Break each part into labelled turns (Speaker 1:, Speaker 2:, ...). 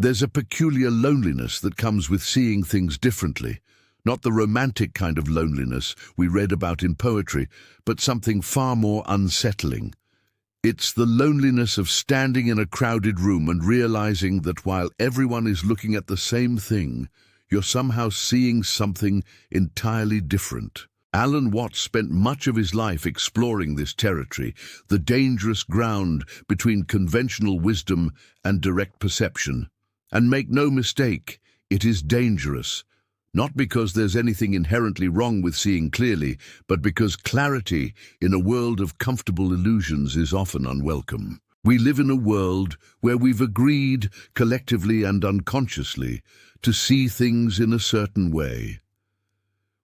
Speaker 1: There's a peculiar loneliness that comes with seeing things differently, not the romantic kind of loneliness we read about in poetry, but something far more unsettling. It's the loneliness of standing in a crowded room and realizing that while everyone is looking at the same thing, you're somehow seeing something entirely different. Alan Watts spent much of his life exploring this territory, the dangerous ground between conventional wisdom and direct perception. And make no mistake, it is dangerous. Not because there's anything inherently wrong with seeing clearly, but because clarity in a world of comfortable illusions is often unwelcome. We live in a world where we've agreed, collectively and unconsciously, to see things in a certain way.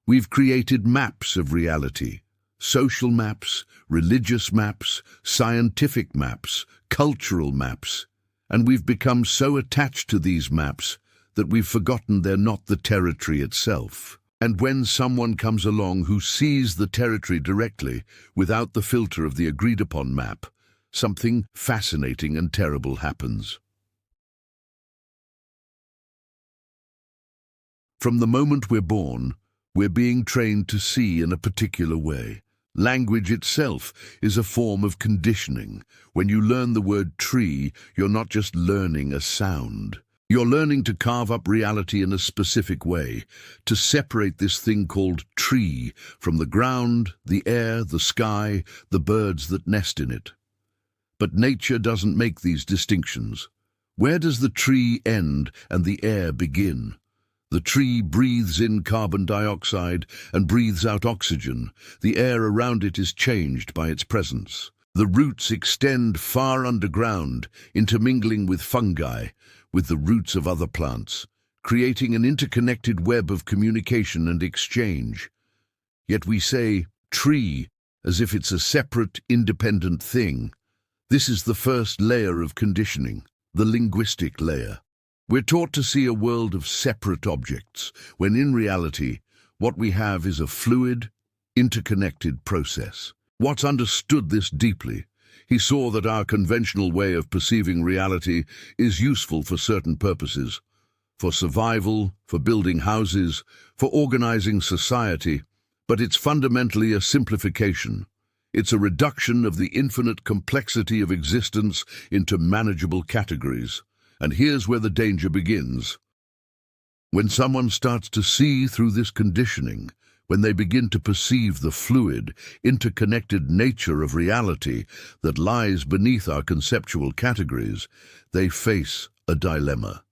Speaker 1: We've created maps of reality, social maps, religious maps, scientific maps, cultural maps, and we've become so attached to these maps that we've forgotten they're not the territory itself. And when someone comes along who sees the territory directly, without the filter of the agreed-upon map, something fascinating and terrible happens. From the moment we're born, we're being trained to see in a particular way. Language itself is a form of conditioning. When you learn the word tree, you're not just learning a sound. You're learning to carve up reality in a specific way, to separate this thing called tree from the ground, the air, the sky, the birds that nest in it. But nature doesn't make these distinctions. Where does the tree end and the air begin? The tree breathes in carbon dioxide and breathes out oxygen. The air around it is changed by its presence. The roots extend far underground, intermingling with fungi, with the roots of other plants, creating an interconnected web of communication and exchange. Yet we say tree as if it's a separate, independent thing. This is the first layer of conditioning, the linguistic layer. We're taught to see a world of separate objects, when in reality, what we have is a fluid, interconnected process. Watts understood this deeply. He saw that our conventional way of perceiving reality is useful for certain purposes, for survival, for building houses, for organizing society, but it's fundamentally a simplification. It's a reduction of the infinite complexity of existence into manageable categories. And here's where the danger begins. When someone starts to see through this conditioning, when they begin to perceive the fluid, interconnected nature of reality that lies beneath our conceptual categories, they face a dilemma.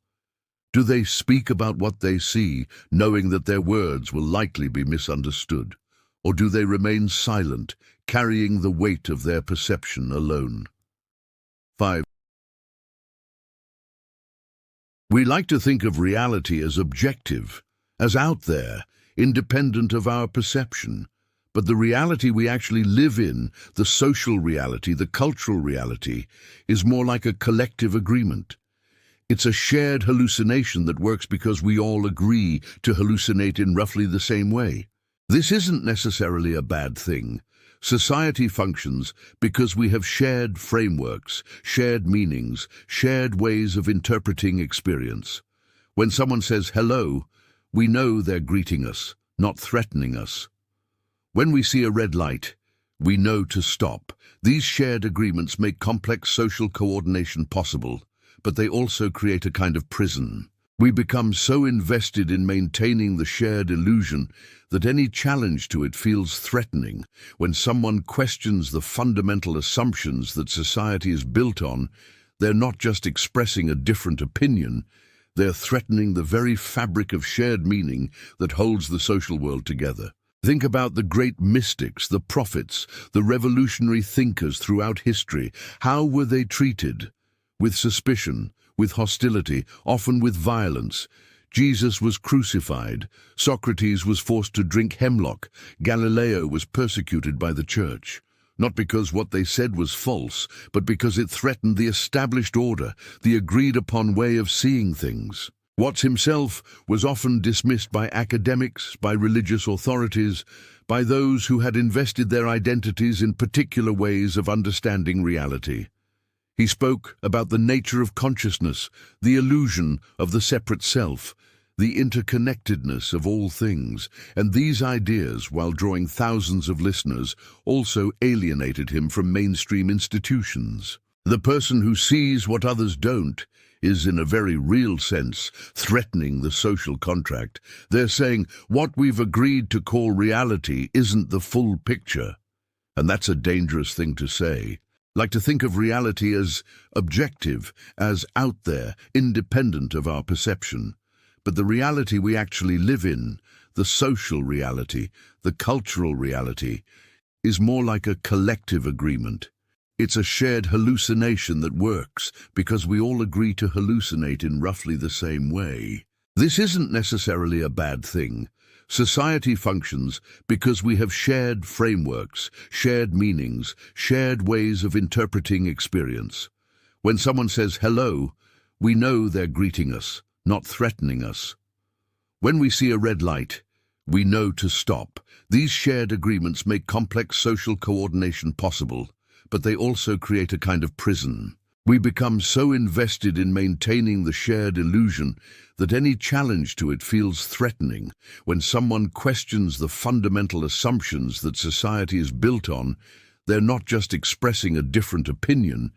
Speaker 1: Do they speak about what they see, knowing that their words will likely be misunderstood? Or do they remain silent, carrying the weight of their perception alone? 5. We like to think of reality as objective, as out there, independent of our perception. But the reality we actually live in, the social reality, the cultural reality, is more like a collective agreement. It's a shared hallucination that works because we all agree to hallucinate in roughly the same way. This isn't necessarily a bad thing. Society functions because we have shared frameworks, shared meanings, shared ways of interpreting experience. When someone says hello, we know they're greeting us, not threatening us. When we see a red light, we know to stop. These shared agreements make complex social coordination possible, but they also create a kind of prison. We become so invested in maintaining the shared illusion that any challenge to it feels threatening. When someone questions the fundamental assumptions that society is built on, they're not just expressing a different opinion, they're threatening the very fabric of shared meaning that holds the social world together. Think about the great mystics, the prophets, the revolutionary thinkers throughout history. How were they treated? With suspicion, with hostility, often with violence. Jesus was crucified. Socrates was forced to drink hemlock. Galileo was persecuted by the church. Not because what they said was false, but because it threatened the established order, the agreed-upon way of seeing things. Watts himself was often dismissed by academics, by religious authorities, by those who had invested their identities in particular ways of understanding reality. He spoke about the nature of consciousness, the illusion of the separate self, the interconnectedness of all things, and these ideas, while drawing thousands of listeners, also alienated him from mainstream institutions. The person who sees what others don't is, in a very real sense, threatening the social contract. They're saying, what we've agreed to call reality isn't the full picture. And that's a dangerous thing to say. Like to think of reality as objective, as out there, independent of our perception. But the reality we actually live in, the social reality, the cultural reality, is more like a collective agreement. It's a shared hallucination that works because we all agree to hallucinate in roughly the same way. This isn't necessarily a bad thing. Society functions because we have shared frameworks, shared meanings, shared ways of interpreting experience. When someone says hello, we know they're greeting us, not threatening us. When we see a red light, we know to stop. These shared agreements make complex social coordination possible, but they also create a kind of prison. We become so invested in maintaining the shared illusion that any challenge to it feels threatening. When someone questions the fundamental assumptions that society is built on, they're not just expressing a different opinion,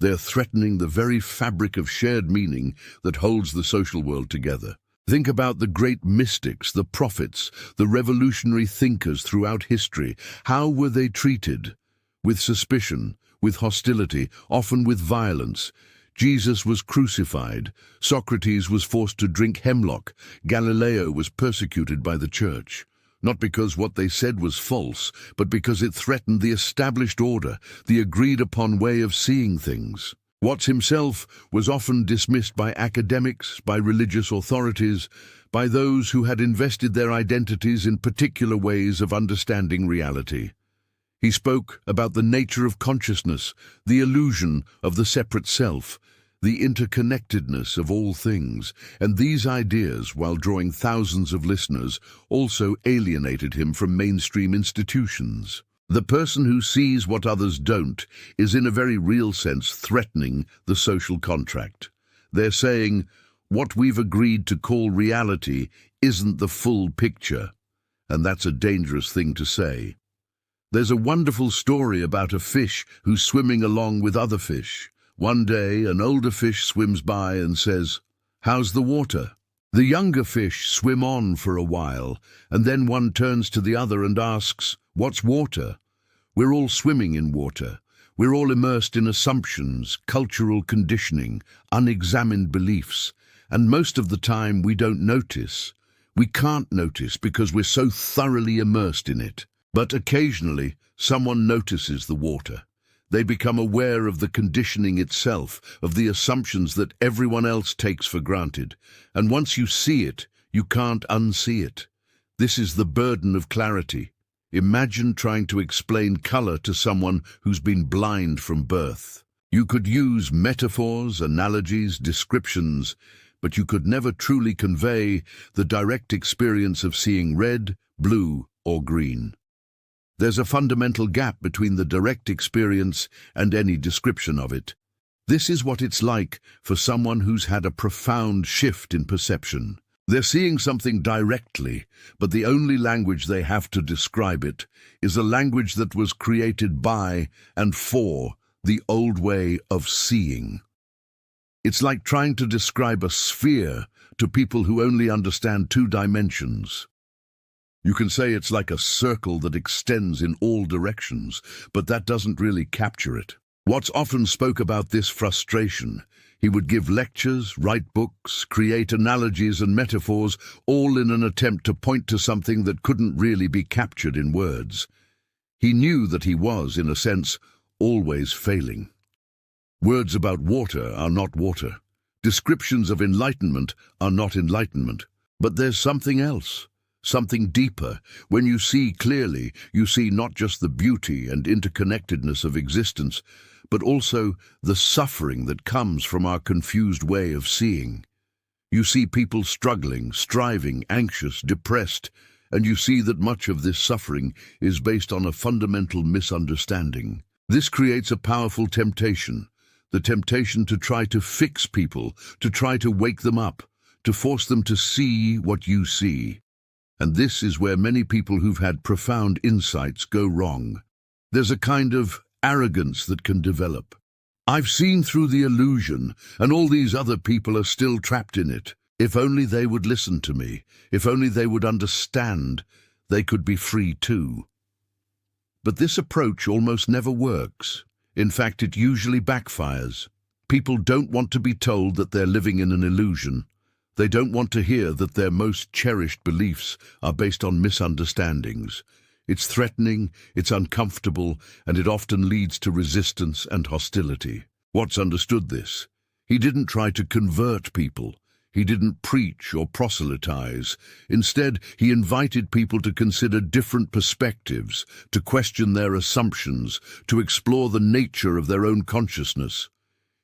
Speaker 1: they're threatening the very fabric of shared meaning that holds the social world together. Think about the great mystics, the prophets, the revolutionary thinkers throughout history. How were they treated? With suspicion, with hostility, often with violence. Jesus was crucified. Socrates was forced to drink hemlock. Galileo was persecuted by the church. Not because what they said was false, but because it threatened the established order, the agreed-upon way of seeing things. Watts himself was often dismissed by academics, by religious authorities, by those who had invested their identities in particular ways of understanding reality. He spoke about the nature of consciousness, the illusion of the separate self, the interconnectedness of all things, and these ideas, while drawing thousands of listeners, also alienated him from mainstream institutions. The person who sees what others don't is, in a very real sense, threatening the social contract. They're saying, what we've agreed to call reality isn't the full picture, and that's a dangerous thing to say. There's a wonderful story about a fish who's swimming along with other fish. One day, an older fish swims by and says, "How's the water?" The younger fish swim on for a while, and then one turns to the other and asks, "What's water?" We're all swimming in water. We're all immersed in assumptions, cultural conditioning, unexamined beliefs, and most of the time we don't notice. We can't notice because we're so thoroughly immersed in it. But occasionally, someone notices the water. They become aware of the conditioning itself, of the assumptions that everyone else takes for granted. And once you see it, you can't unsee it. This is the burden of clarity. Imagine trying to explain color to someone who's been blind from birth. You could use metaphors, analogies, descriptions, but you could never truly convey the direct experience of seeing red, blue, or green. There's a fundamental gap between the direct experience and any description of it. This is what it's like for someone who's had a profound shift in perception. They're seeing something directly, but the only language they have to describe it is a language that was created by and for the old way of seeing. It's like trying to describe a sphere to people who only understand 2 dimensions. You can say it's like a circle that extends in all directions, but that doesn't really capture it. Watts often spoke about this frustration. He would give lectures, write books, create analogies and metaphors, all in an attempt to point to something that couldn't really be captured in words. He knew that he was, in a sense, always failing. Words about water are not water. Descriptions of enlightenment are not enlightenment. But there's something else. Something deeper. When you see clearly, you see not just the beauty and interconnectedness of existence, but also the suffering that comes from our confused way of seeing. You see people struggling, striving, anxious, depressed, and you see that much of this suffering is based on a fundamental misunderstanding. This creates a powerful temptation. the temptation to try to fix people, to try to wake them up, to force them to see what you see. And this is where many people who've had profound insights go wrong. There's a kind of arrogance that can develop. I've seen through the illusion, and all these other people are still trapped in it. If only they would listen to me, if only they would understand, they could be free too. But this approach almost never works. In fact, it usually backfires. People don't want to be told that they're living in an illusion. They don't want to hear that their most cherished beliefs are based on misunderstandings. It's threatening, it's uncomfortable, and it often leads to resistance and hostility. Watts understood this. He didn't try to convert people. He didn't preach or proselytize. Instead, he invited people to consider different perspectives, to question their assumptions, to explore the nature of their own consciousness.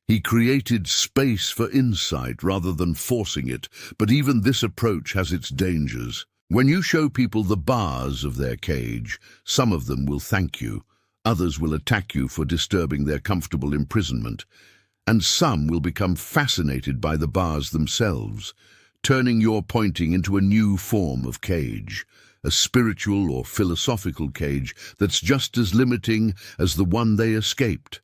Speaker 1: He created space for insight rather than forcing it, but even this approach has its dangers. When you show people the bars of their cage, some of them will thank you, others will attack you for disturbing their comfortable imprisonment, and some will become fascinated by the bars themselves, turning your pointing into a new form of cage, a spiritual or philosophical cage that's just as limiting as the one they escaped.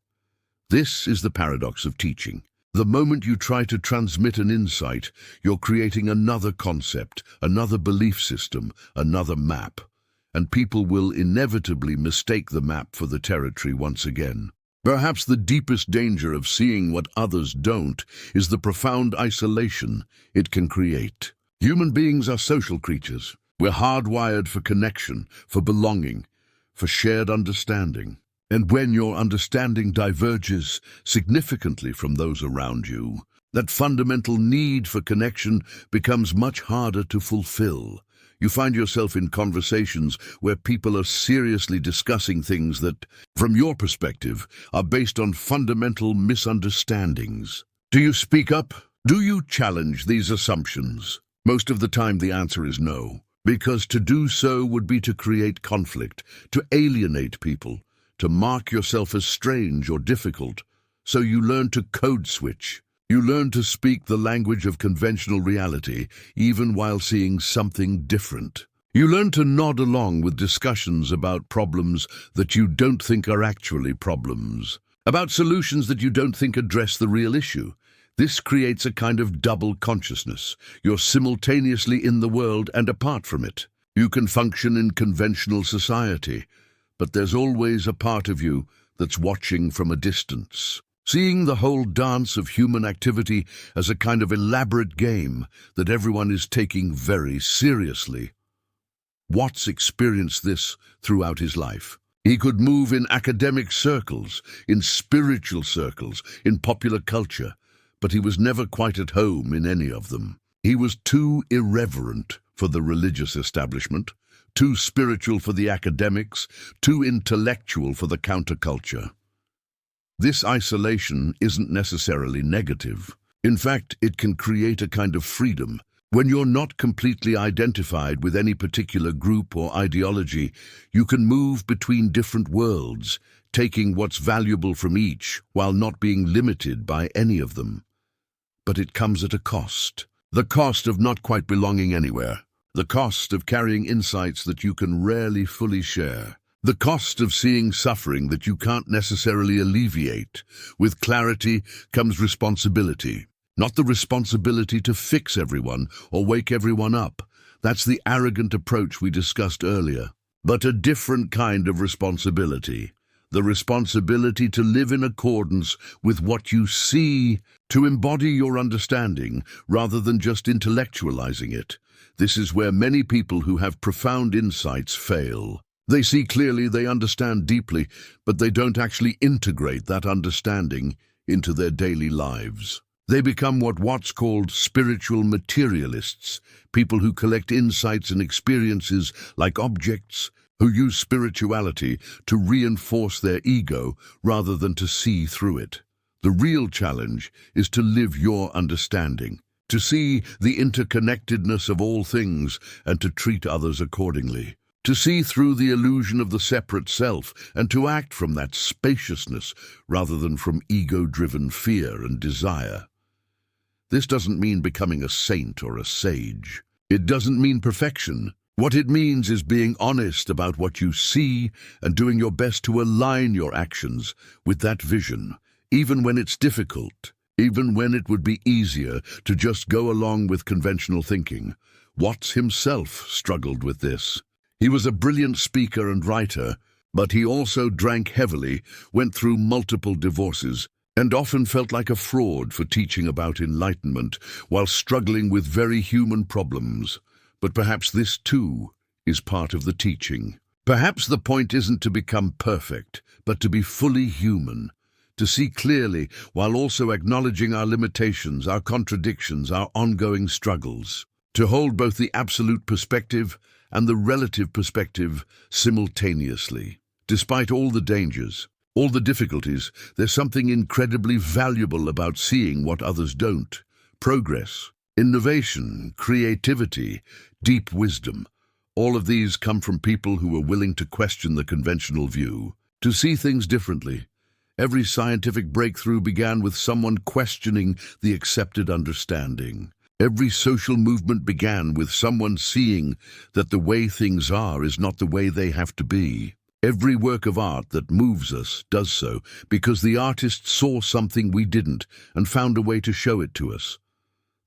Speaker 1: This is the paradox of teaching. The moment you try to transmit an insight, you're creating another concept, another belief system, another map, and people will inevitably mistake the map for the territory once again. Perhaps the deepest danger of seeing what others don't is the profound isolation it can create. Human beings are social creatures. We're hardwired for connection, for belonging, for shared understanding. And when your understanding diverges significantly from those around you, that fundamental need for connection becomes much harder to fulfill. You find yourself in conversations where people are seriously discussing things that, from your perspective, are based on fundamental misunderstandings. Do you speak up? Do you challenge these assumptions? Most of the time the answer is no, because to do so would be to create conflict, to alienate people, to mark yourself as strange or difficult. So you learn to code switch. You learn to speak the language of conventional reality, even while seeing something different. You learn to nod along with discussions about problems that you don't think are actually problems, about solutions that you don't think address the real issue. This creates a kind of double consciousness. You're simultaneously in the world and apart from it. You can function in conventional society, but there's always a part of you that's watching from a distance, seeing the whole dance of human activity as a kind of elaborate game that everyone is taking very seriously. Watts experienced this throughout his life. He could move in academic circles, in spiritual circles, in popular culture, but he was never quite at home in any of them. He was too irreverent for the religious establishment, too spiritual for the academics, too intellectual for the counterculture. This isolation isn't necessarily negative. In fact, it can create a kind of freedom. When you're not completely identified with any particular group or ideology, you can move between different worlds, taking what's valuable from each while not being limited by any of them. But it comes at a cost. The cost of not quite belonging anywhere. The cost of carrying insights that you can rarely fully share. The cost of seeing suffering that you can't necessarily alleviate. With clarity comes responsibility. Not the responsibility to fix everyone or wake everyone up. That's the arrogant approach we discussed earlier. But a different kind of responsibility. The responsibility to live in accordance with what you see, to embody your understanding rather than just intellectualizing it. This is where many people who have profound insights fail. They see clearly, they understand deeply, but they don't actually integrate that understanding into their daily lives. They become what Watts called spiritual materialists, people who collect insights and experiences like objects, who use spirituality to reinforce their ego rather than to see through it. The real challenge is to live your understanding, to see the interconnectedness of all things and to treat others accordingly. to see through the illusion of the separate self, and to act from that spaciousness rather than from ego-driven fear and desire. This doesn't mean becoming a saint or a sage. It doesn't mean perfection. What it means is being honest about what you see and doing your best to align your actions with that vision, even when it's difficult, even when it would be easier to just go along with conventional thinking. Watts himself struggled with this. He was a brilliant speaker and writer, but he also drank heavily, went through multiple divorces, and often felt like a fraud for teaching about enlightenment while struggling with very human problems. But perhaps this too is part of the teaching. Perhaps the point isn't to become perfect, but to be fully human, to see clearly while also acknowledging our limitations, our contradictions, our ongoing struggles, to hold both the absolute perspective and the relative perspective simultaneously. Despite all the dangers, all the difficulties, there's something incredibly valuable about seeing what others don't. Progress, innovation, creativity, deep wisdom. All of these come from people who are willing to question the conventional view, to see things differently. Every scientific breakthrough began with someone questioning the accepted understanding. Every social movement began with someone seeing that the way things are is not the way they have to be. Every work of art that moves us does so because the artist saw something we didn't and found a way to show it to us.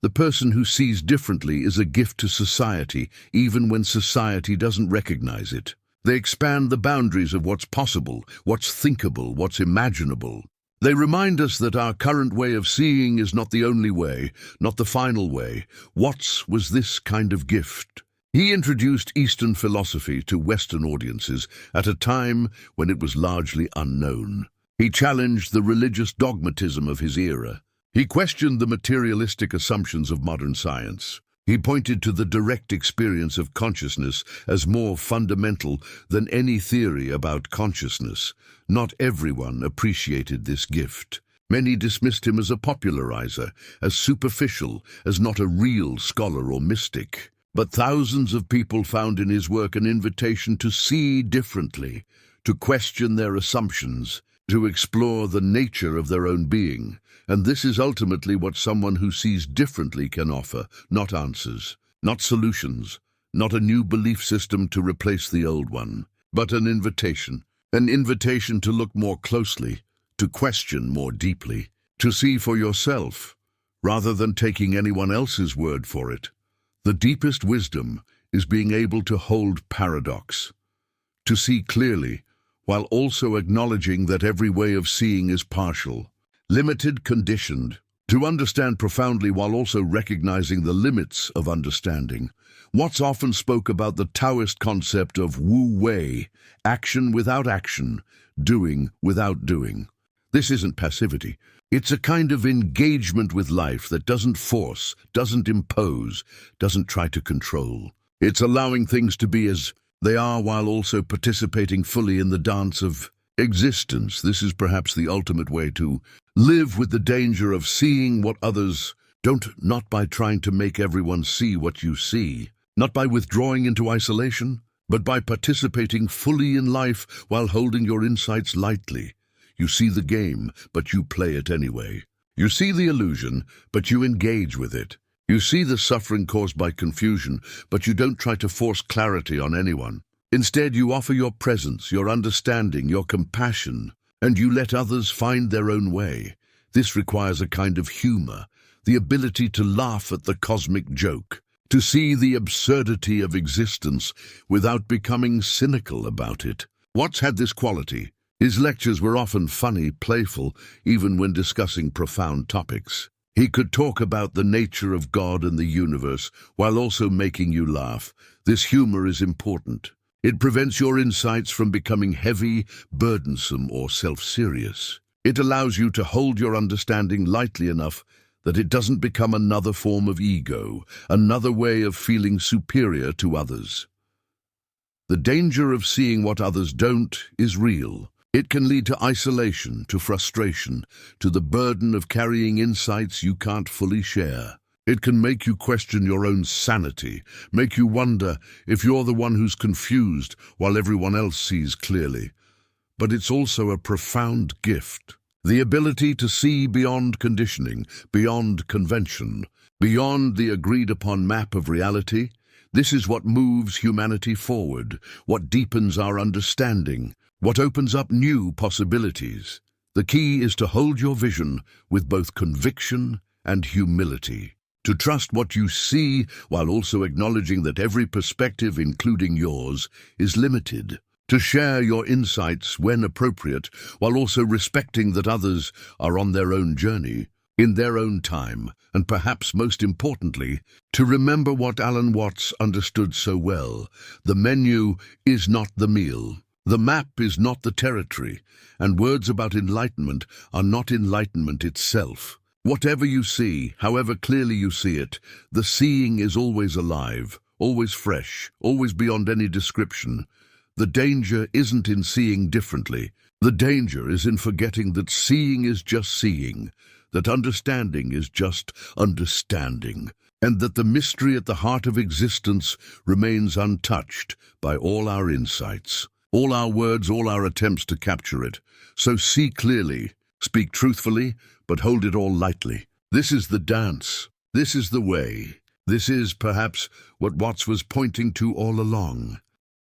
Speaker 1: The person who sees differently is a gift to society, even when society doesn't recognize it. They expand the boundaries of what's possible, what's thinkable, what's imaginable. They remind us that our current way of seeing is not the only way, not the final way. Watts was this kind of gift. He introduced Eastern philosophy to Western audiences at a time when it was largely unknown. He challenged the religious dogmatism of his era. He questioned the materialistic assumptions of modern science. He pointed to the direct experience of consciousness as more fundamental than any theory about consciousness. Not everyone appreciated this gift. Many dismissed him as a popularizer, as superficial, as not a real scholar or mystic. But thousands of people found in his work an invitation to see differently, to question their assumptions, to explore the nature of their own being. And this is ultimately what someone who sees differently can offer, not answers, not solutions, not a new belief system to replace the old one, but an invitation to look more closely, to question more deeply, to see for yourself, rather than taking anyone else's word for it. The deepest wisdom is being able to hold paradox, to see clearly, while also acknowledging that every way of seeing is partial, limited, conditioned, to understand profoundly while also recognizing the limits of understanding. Watts often spoke about the Taoist concept of Wu Wei, action without action, doing without doing. This isn't passivity. It's a kind of engagement with life that doesn't force, doesn't impose, doesn't try to control. It's allowing things to be as they are while also participating fully in the dance of existence. This is perhaps the ultimate way to live, with the danger of seeing what others don't, not by trying to make everyone see what you see, not by withdrawing into isolation, but by participating fully in life while holding your insights lightly. You see the game, but you play it anyway. You see the illusion, but you engage with it. You see the suffering caused by confusion, but you don't try to force clarity on anyone. Instead, you offer your presence, your understanding, your compassion, and you let others find their own way. This requires a kind of humor, the ability to laugh at the cosmic joke, to see the absurdity of existence without becoming cynical about it. Watts had this quality. His lectures were often funny, playful, even when discussing profound topics. He could talk about the nature of God and the universe while also making you laugh. This humor is important. It prevents your insights from becoming heavy, burdensome, or self-serious. It allows you to hold your understanding lightly enough that it doesn't become another form of ego, another way of feeling superior to others. The danger of seeing what others don't is real. It can lead to isolation, to frustration, to the burden of carrying insights you can't fully share. It can make you question your own sanity, make you wonder if you're the one who's confused while everyone else sees clearly. But it's also a profound gift. The ability to see beyond conditioning, beyond convention, beyond the agreed-upon map of reality. This is what moves humanity forward, what deepens our understanding, what opens up new possibilities. The key is to hold your vision with both conviction and humility. To trust what you see while also acknowledging that every perspective, including yours, is limited. To share your insights when appropriate while also respecting that others are on their own journey, in their own time, and perhaps most importantly, to remember what Alan Watts understood so well. The menu is not the meal. The map is not the territory, and words about enlightenment are not enlightenment itself. Whatever you see, however clearly you see it, the seeing is always alive, always fresh, always beyond any description. The danger isn't in seeing differently. The danger is in forgetting that seeing is just seeing, that understanding is just understanding, and that the mystery at the heart of existence remains untouched by all our insights, all our words, all our attempts to capture it. So see clearly, speak truthfully, but hold it all lightly. This is the dance. This is the way. This is, perhaps, what Watts was pointing to all along.